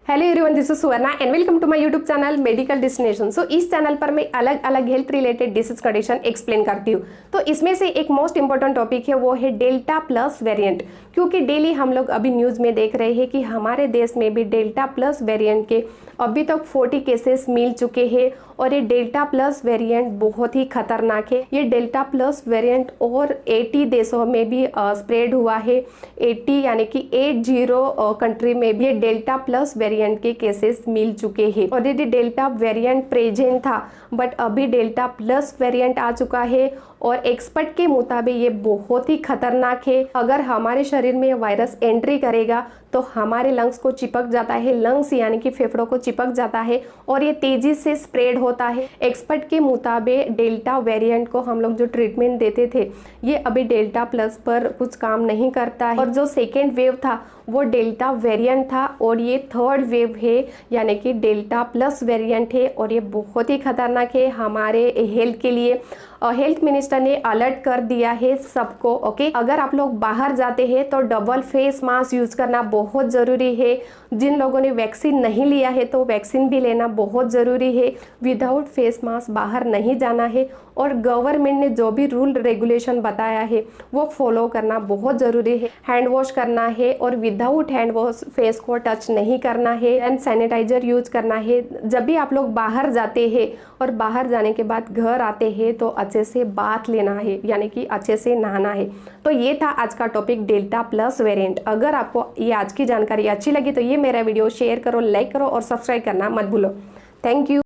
Hello everyone, this is Suvarna and welcome to my YouTube channel medical destination. So इस channel पर मैं अलग अलग health related disease condition explain करती हूँ। तो इसमें से एक मोस्ट इंपॉर्टेंट टॉपिक है, वो है डेल्टा प्लस वेरिएंट। क्योंकि डेली हम लोग अभी न्यूज़ में देख रहे हैं कि हमारे देश में भी डेल्टा प्लस वेरिएंट के अभी तक 40 केसेस मिल चुके हैं और ये डेल्टा प्लस वेरिएंट बहुत ही खतरनाक है। ये डेल्टा प्लस वेरिएंट और 80 देशों में भी स्प्रेड हुआ है। 80 यानी कि 80 कंट्री में भी डेल्टा प्लस वेरिएंट के केसेस मिल चुके हैं। ऑलरेडी डेल्टा वेरिएंट प्रेजेंट था, बट अभी डेल्टा प्लस वेरिएंट आ चुका है और एक्सपर्ट के मुताबिक ये बहुत ही खतरनाक है। अगर हमारे शरीर में वायरस एंट्री करेगा तो हमारे लंग्स को चिपक जाता है, लंग्स यानी कि फेफड़ों को चिपक जाता है और ये तेजी से स्प्रेड होता है। एक्सपर्ट के मुताबिक डेल्टा वेरिएंट को हम लोग जो ट्रीटमेंट देते थे, ये अभी डेल्टा प्लस पर कुछ काम नहीं करता है। और जो सेकेंड वेव था वो डेल्टा वेरिएंट था और ये थर्ड वेव है यानी कि डेल्टा प्लस वेरिएंट है और ये बहुत ही खतरनाक है हमारे हेल्थ के लिए। हेल्थ मिनिस्टर ने अलर्ट कर दिया है सबको। ओके, अगर आप लोग बाहर जाते हैं तो डबल फेस मास्क यूज करना बहुत ज़रूरी है। जिन लोगों ने वैक्सीन नहीं लिया है तो वैक्सीन भी लेना बहुत ज़रूरी है। विदाउट फेस मास्क बाहर नहीं जाना है और गवर्नमेंट ने जो भी रूल रेगुलेशन बताया है वो फॉलो करना बहुत ज़रूरी है। हैंड वॉश करना है और विदाउट हैंड वॉश फेस को टच नहीं करना है एंड सैनिटाइजर यूज करना है। जब भी आप लोग बाहर जाते हैं और बाहर जाने के बाद घर आते हैं तो अच्छे से बाथ लेना है यानी कि अच्छे से नहाना है। तो ये था आज का टॉपिक, डेल्टा प्लस वेरिएंट। अगर आपको ये आज की जानकारी अच्छी लगी तो ये मेरा वीडियो शेयर करो, लाइक करो और सब्सक्राइब करना मत भूलो। Thank you.